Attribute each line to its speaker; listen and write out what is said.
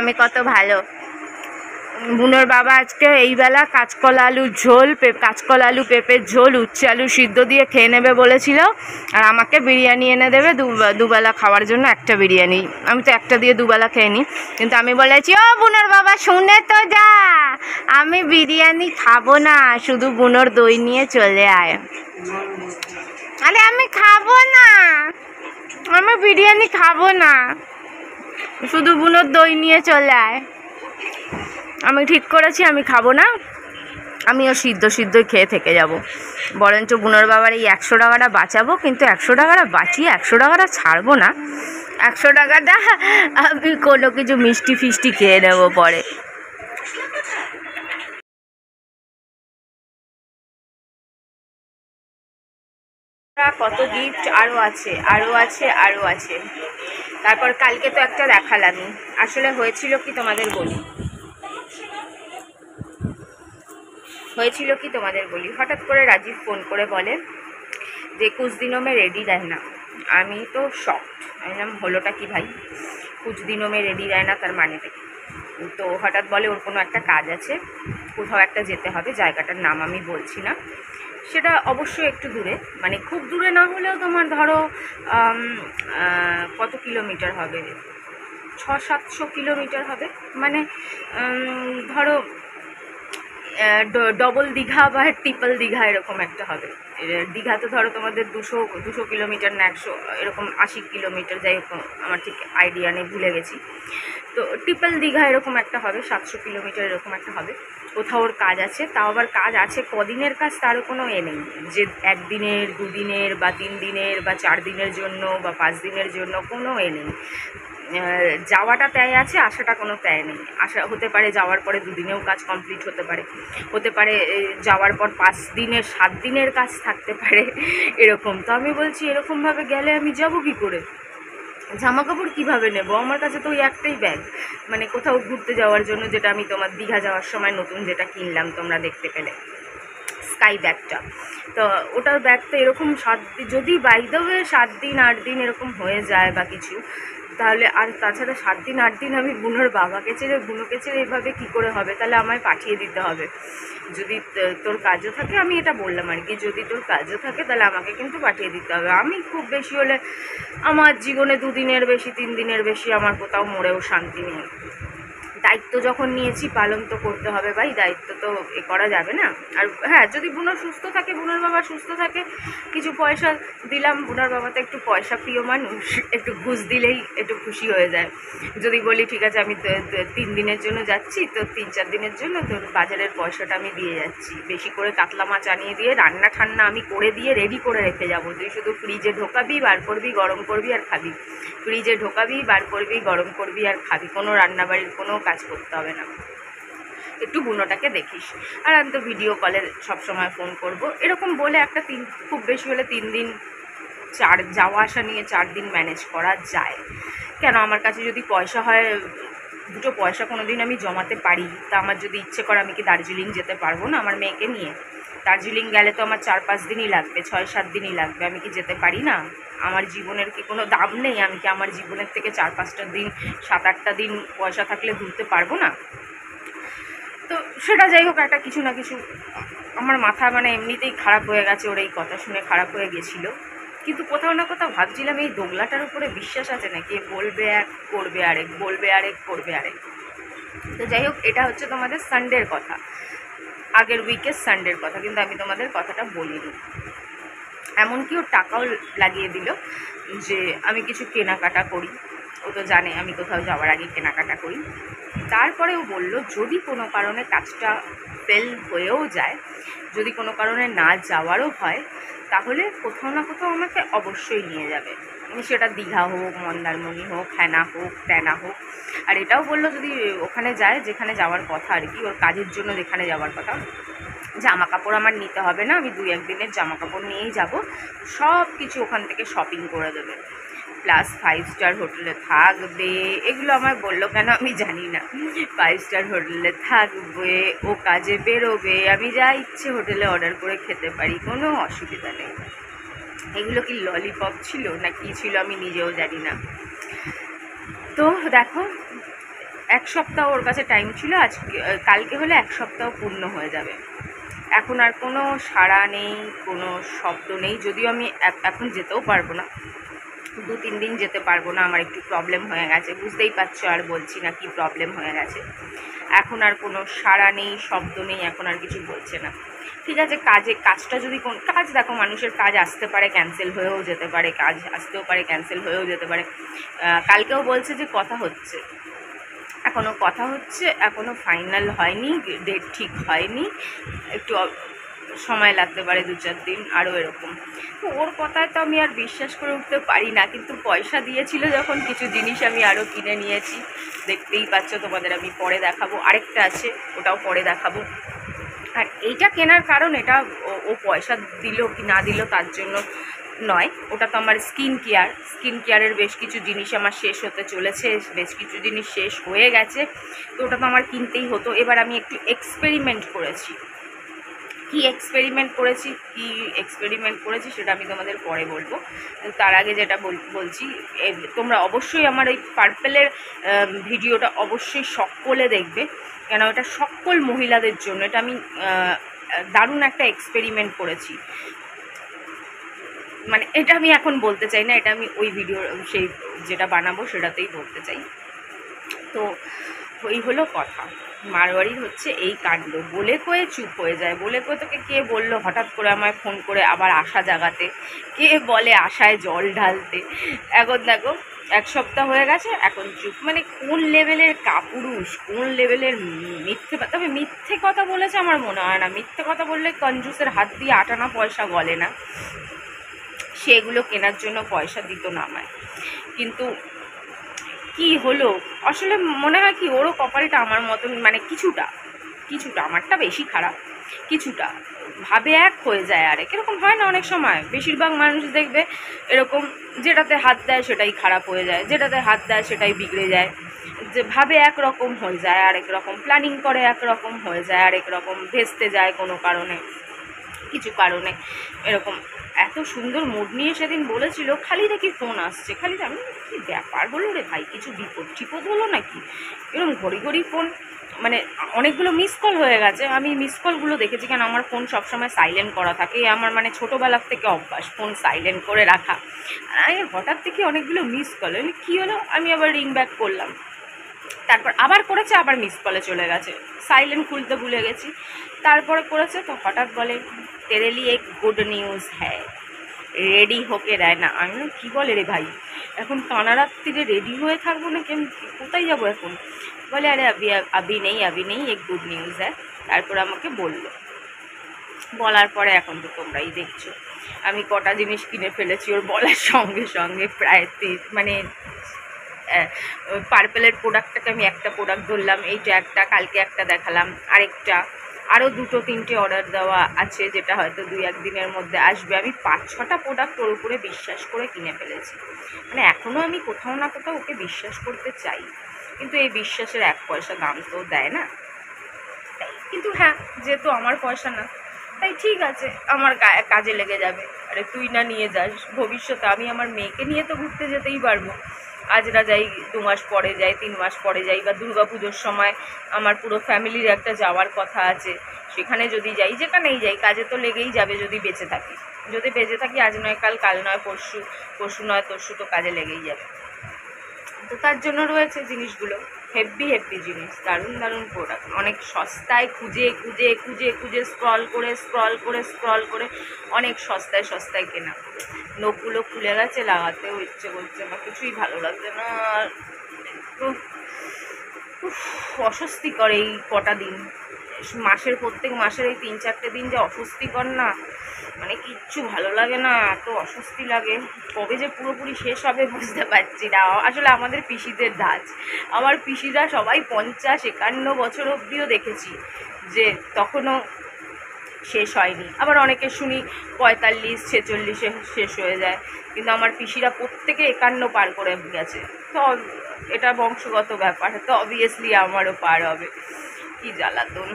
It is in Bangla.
Speaker 1: আমি কত ভালো। বুনোর বাবা আজকে এই বেলা কাঁচকলা আলুর ঝোল, কাঁচকলা আলু পেঁপের ঝোল, উচ্ছে আলু সিদ্ধ দিয়ে খেয়ে নেবে বলেছিল, আর আমাকে বিরিয়ানি এনে দেবে দুবেলা খাওয়ার জন্য। একটা বিরিয়ানি, আমি তো একটা দিয়ে দুবেলা খেয়ে নিই, কিন্তু আমি বলেছি ও বুনোর বাবা শুনে তো যা, আমি বিরিয়ানি খাবো না, শুধু বুনোর দই নিয়ে চলে আয়। আরে আমি খাবো না, আমি বিরিয়ানি খাবো না, শুধু বুনোর দই নিয়ে চলে আয়। আমি ঠিক করেছি আমি খাবো না, আমিও সিদ্ধই খেয়ে থেকে যাব। বরঞ্চ বুনোর বাবার এই 100 টাকাটা বাঁচাবো, কিন্তু 100 টাকাটা বাঁচিয়ে 100 টাকাটা ছাড়বো না। 100 টাকাটা আমি কোনো কিছু মিষ্টি ফিষ্টি খেয়ে নেবো পরে। কত গিফট আরও আছে, আরও আছে, আরও আছে। তারপর কালকে তো একটা দেখালামই। আসলে হয়েছিল কি তোমাদের বলি, হঠাৎ করে রাজীব ফোন করে বলে যে 21 दिनों में रेडी रहना। আমি তো শকড, আমি বললাম হলোটা কি ভাই, 21 दिनों में रेडी रहना তার মানেটা কি? তো হঠাৎ বলে ওর কোনো একটা কাজ আছে, কোথাও একটা যেতে হবে, জায়গাটার নাম আমি বলছি না। সেটা অবশ্যই একটু দূরে, মানে খুব দূরে না হলেও তোমার ধরো কত কিলোমিটার হবে, 600-700 কিলোমিটার হবে, মানে ধরো ডবল দীঘা বা ট্রিপল দীঘা এরকম একটা হবে। দীঘা তো ধরো তোমাদের 200 কিলোমিটার না 100 এরকম 80 কিলোমিটার, যাই হোক আমার ঠিক আইডিয়া নেই, ভুলে গেছি। তো ট্রিপল দীঘা এরকম একটা হবে, 700 কিলোমিটার এরকম একটা হবে। কোথাও ওর কাজ আছে, তাও আবার কাজ আছে কদিনের কাজ তারও কোনো নেই, যে 1 দিনের 2 দিনের বা 3 দিনের বা 4 দিনের জন্য বা 5 দিনের জন্য, কোনো নেই। যাওয়াটা তাই আছে, আসাটা কোনো তাই নেই। আসা হতে পারে যাওয়ার পরে 2 দিনেও কাজ কমপ্লিট হতে পারে যাওয়ার পর 5 দিনের 7 দিনের কাজ থাকতে পারে, এরকম। তো আমি বলছি এরকমভাবে গেলে আমি যাব কী করে, জামা কাপড় কীভাবে নেব? আমার কাছে তো ওই একটাই ব্যাগ, মানে কোথাও ঘুরতে যাওয়ার জন্য, যেটা আমি তোমার দীঘা যাওয়ার সময় নতুন যেটা কিনলাম তোমরা দেখতে পেলে, স্কাই ব্যাগটা। তো ওটার ব্যাগ তো এরকম যদি বাই দ্য ওয়ে 7 দিন 8 দিন এরকম হয়ে যায় বা কিছু, তাহলে আর তাছাড়া 7 দিন 8 দিন আমি বুনোর বাবাকে ছেড়ে বুনোকে ছেড়ে এভাবে কী করে হবে? তাহলে আমায় পাঠিয়ে দিতে হবে। যদি তোর কাজও থাকে, আমি এটা বললাম আর কি, যদি তোর কাজও থাকে তাহলে আমাকে কিন্তু পাঠিয়ে দিতে হবে। আমি খুব বেশি হলে আমার জীবনে 2 দিনের বেশি 3 দিনের বেশি আমার কোথাও মরেও শান্তি নেই। দায়িত্ব যখন নিয়েছি পালন তো করতে হবে ভাই, দায়িত্ব তো এ করা যাবে না। আর হ্যাঁ, যদি বুনো সুস্থ থাকে, বুনোর বাবা সুস্থ থাকে, কিছু পয়সা দিলাম, বুনোর বাবা তো একটু পয়সা প্রিয় মানুষ, একটু ঘুষ দিলেই একটু খুশি হয়ে যায়। যদি বলি ঠিক আছে আমি 3 দিনের জন্য যাচ্ছি, তো 3-4 দিনের জন্য তোর বাজারের পয়সাটা আমি দিয়ে যাচ্ছি, বেশি করে কাতলা মাছ আনিয়ে দিয়ে রান্না ঠান্না আমি করে দিয়ে রেডি করে রেখে যাবো, তুই শুধু ফ্রিজে ঢোকাবি, বার করবি, গরম করবি আর খাবি। ফ্রিজে ঢোকাবি, বার করবি, গরম করবি আর খাবি, কোনো রান্নাবাড়ির কোনো কাজ করতে হবে না। একটু বুনোটাকে দেখিস, আর আমি তো ভিডিও কলে সবসময় ফোন করব, এরকম বলে একটা খুব বেশি হলে 3 দিন যাওয়া আসা নিয়ে 4 দিন ম্যানেজ করা যায়। কেন, আমার কাছে যদি পয়সা হয়, দুটো পয়সা কোনো দিন আমি জমাতে পারি, তা আমার যদি ইচ্ছে করে আমি কি দার্জিলিং যেতে পারবো না আমার মেয়েকে নিয়ে? দার্জিলিং গেলে তো আমার 4-5 দিনই লাগবে, 6-7 দিনই লাগবে, আমি কি যেতে পারি না? আমার জীবনের কি কোনো দাম নেই? আমি কি আমার জীবনের থেকে 4-5টা দিন 7-8টা দিন পয়সা থাকলে ঘুরতে পারবো না? তো সেটা যাই হোক, একটা কিছু না কিছু আমার মাথা মানে এমনিতেই খারাপ হয়ে গেছে, ওর এই কথা শুনে খারাপ হয়ে গেছিলো। কিন্তু কোথাও না কোথাও ভাবছিলাম এই দোগলাটার উপরে বিশ্বাস আছে নাকি, বলবে এক করবে আরেক, বলবে আরেক করবে আরেক। তো যাই হোক, এটা হচ্ছে তোমাদের সানডের কথা, আগের উইকের সানডের কথা, কিন্তু আমি তোমাদের কথাটা বলিনি। এমনকি ওর টাকাও লাগিয়ে দিল যে আমি কিছু কেনাকাটা করি, ও তো জানে আমি কোথাও যাওয়ার আগে কেনাকাটা করি। তারপরে ও বলল যদি কোনো কারণে কাজটা ফেল হয়েও যায়, যদি কোনো কারণে না যাওয়ারও হয়, তাহলে কোথাও না কোথাও আমাকে অবশ্যই নিয়ে যাবে, সেটা দীঘা হোক, মন্দারমণি হোক, হ্যানা হোক, ত্যানা হোক। আর এটাও বললো যদি ওখানে যায় যেখানে যাওয়ার কথা আর কি, ওর কাজের জন্য যেখানে যাওয়ার কথা, জামা কাপড় আমার নিতে হবে না, আমি 2-1 দিনের জামা কাপড় নিয়েই যাব, সব কিছু ওখান থেকে শপিং করে দেবে, প্লাস 5 স্টার হোটেলে থাকবে। এগুলো আমায় বললো কেন আমি জানি না, 5 স্টার হোটেলে থাকবে, ও কাজে বেরোবে, আমি যা ইচ্ছে হোটেলে অর্ডার করে খেতে পারি, কোনো অসুবিধা নেই। এগুলো কি ললিপপ ছিল না কি ছিল আমি নিজেও জানি না। তো দেখো, এক সপ্তাহ ওর কাছে টাইম ছিল, আজকে কালকে হলে এক সপ্তাহ পূর্ণ হয়ে যাবে। এখন আর কোনো সাড়া নেই, কোনো শব্দ নেই। যদিও আমি এখন যেতেও পারবো না, 2-3 দিন যেতে পারবো না, আমার একটু প্রবলেম হয়ে গেছে, বুঝতেই পারছো, আর বলছি না কি প্রবলেম হয়ে গেছে। এখন আর কোনো সাড়া নেই, শব্দ নেই, এখন আর কিছু বলছে না। ঠিক আছে, কাজটা যদি কোন কাজ, দেখো মানুষের কাজ আসতে পারে ক্যান্সেল হয়েও যেতে পারে, কাজ আসতেও পারে ক্যান্সেল হয়েও যেতে পারে। কালকেও বলছে যে কথা হচ্ছে, এখনও কথা হচ্ছে, এখনও ফাইনাল হয়নি, ডেট ঠিক হয়নি, একটু সময় লাগতে পারে 2-4 দিন আরও এরকম। তো ওর কথায় তো আমি আর বিশ্বাস করে উঠতে পারি না, কিন্তু পয়সা দিয়েছিল যখন কিছু জিনিস আমি আরও কিনে নিয়েছি, দেখতেই পাচ্ছ, তোমাদের আমি পরে দেখাবো। আরেকটা আছে, ওটাও পরে দেখাবো। আর এইটা কেনার কারণ, এটা ও পয়সা দিল কি না দিল তার জন্য নয়, ওটা তো আমার স্কিন কেয়ারের বেশ কিছু জিনিস আমার শেষ হতে চলেছে, বেশ কিছু জিনিস শেষ হয়ে গেছে, তো ওটা তো আমার কিনতেই হতো। এবার আমি একটু এক্সপেরিমেন্ট করেছি। কি এক্সপেরিমেন্ট করেছি সেটা আমি তোমাদের পরে বলবো। তার আগে যেটা বলছি, তোমরা অবশ্যই আমার এই পার্পেলের ভিডিওটা অবশ্যই সকলে দেখবে, কেন এটা সকল মহিলাদের জন্য। এটা আমি দারুণ একটা এক্সপেরিমেন্ট করেছি, মানে এটা আমি এখন বলতে চাই না, এটা আমি ওই ভিডিও সেই যেটা বানাবো সেটাতেই বলতে চাই। তো ওই হলো কথা, মারওয়ারির হচ্ছে এই কাণ্ড, বলে কয়ে চুপ হয়ে যায়। বলে কয়ে তোকে কে বললো হঠাৎ করে আমায় ফোন করে আবার আশা জাগাতে, কে বলে আশায় জল ঢালতে। এখন দেখো 1 সপ্তাহ হয়ে গেছে, এখন চুপ। মানে কোন লেভেলের কাপুরুষ, কোন লেভেলের মিথ্যে। তবে মিথ্যে কথা বলেছে আমার মনে হয় না, মিথ্যে কথা বললে কঞ্জুসের হাত দিয়ে আটানা পয়সা গলে না, সেগুলো কেনার জন্য পয়সা দিত না আমায়। কিন্তু কি হলো আসলে, মনে হয় কি ওরও কপালটা আমার মতন, মানে কিছুটা আমারটা বেশি খারাপ, কিছুটা ভাবে এক হয়ে যায় আরেক, এরকম হয় না অনেক সময়। বেশিরভাগ মানুষ দেখবে এরকম, যেটাতে হাত দেয় সেটাই খারাপ হয়ে যায়, যেটাতে হাত দেয় সেটাই বিগড়ে যায়, যে ভাবে একরকম হয়ে যায় আরেক রকম, প্ল্যানিং করে একরকম হয়ে যায় আরেক রকম, ভেস্তে যায় কোনো কারণে, কিছু কারণে এরকম। এত সুন্দর মুড নিয়ে সেদিন বলেছিল, খালি দেখি ফোন আসছে, খালি আমি কি ব্যাপার হলো রে ভাই, কিছু বিপদ হলো নাকি, এরকম ঘড়ি ফোন, মানে অনেকগুলো মিস কল হয়ে গেছে। আমি মিস কলগুলো দেখেছি, কেন আমার ফোন সবসময় সাইলেন্ট করা থাকে, আমার মানে ছোটোবেলার থেকে অভ্যাস ফোন সাইলেন্ট করে রাখা। হঠাৎ থেকে অনেকগুলো মিস কল, কী হলো, আমি আবার রিং ব্যাক করলাম, তারপর আবার করেছে, আবার মিস কলে চলে গেছে, সাইলেন্ট খুলতে ভুলে গেছি, তারপরে করেছে, তো হঠাৎ বলে তেরে লিয়ে এক গুড নিউজ হ্যায়, রেডি হোকে দেয় না। আমি কী বলে রে ভাই, এখন কানারাত্রিরে রেডি হয়ে থাকবো না, কোথায় যাবো এখন? বলে আরে আবি নেই এক গুড নিউজ হ্যায়। তারপর আমাকে বলার পরে এখন তো তোমরাই দেখছো আমি কটা জিনিস কিনে ফেলেছি ওর বলার সঙ্গে সঙ্গে। প্রায় মানে পার্পেলের প্রোডাক্টটাকে আমি একটা প্রোডাক্ট ধরলাম, এইটা একটা, কালকে একটা দেখালাম, আরেকটা, আরও 2-3টে অর্ডার দেওয়া আছে, যেটা হয়তো 2-1 দিনের মধ্যে আসবে। আমি 5-6টা প্রোডাক্ট ওর উপরে বিশ্বাস করে কিনে ফেলেছি। মানে এখনও আমি কোথাও না কোথাও ওকে বিশ্বাস করতে চাই, কিন্তু এই বিশ্বাসের 1 পয়সা দাম তো দেয় না। কিন্তু হ্যাঁ, যেহেতু আমার পয়সা না, তাই ঠিক আছে, আমার কাজে লেগে যাবে। আরে তুই না নিয়ে যাস, ভবিষ্যতে আমি আমার মেয়েকে নিয়ে তো ঘুরতে যেতেই পারবো। আজ না যাই, 2 মাস পরে যাই, 3 মাস পরে যাই, বা দুর্গা পুজোর সময় আমার পুরো ফ্যামিলির একটা যাওয়ার কথা আছে, সেখানে যদি যাই, যেখানেই যাই, কাজে তো লেগেই যাবে যদি বেঁচে থাকি। আজ নয় কাল, কাল নয় পরশু, পরশু নয় তরশু, তো কাজে লেগেই যাবে। তো তার জন্য রয়েছে জিনিসগুলো, হেভি জিনিস, দারুণ প্রোডাক্ট, অনেক সস্তায় খুঁজে স্ক্রল করে অনেক সস্তায় কেনা। নখগুলো খুলে গেছে, লাগাতেও ইচ্ছে করছে না, কিছুই ভালো লাগছে না, অস্বস্তিকর এই কটা দিন, প্রত্যেক মাসের এই 3-4টে দিন যে অস্বস্তিকর না, মানে কিচ্ছু ভালো লাগে না, এত অস্বস্তি লাগে। কবে যে পুরোপুরি শেষ হবে বুঝতে পারছি না। আসলে আমাদের পিসিদের ধাঁচ, আমার পিসিরা সবাই 50-51 বছর অবধিও দেখেছি যে তখনও শেষ হয়নি। আবার অনেকে শুনি 45-46-এ শেষ হয়ে যায়, কিন্তু আমার পিসিরা প্রত্যেকে 51 পার করে গেছে। তো এটা বংশগত ব্যাপার, তো অবভিয়াসলি আমারও পার হবে। কি জ্বালাতন।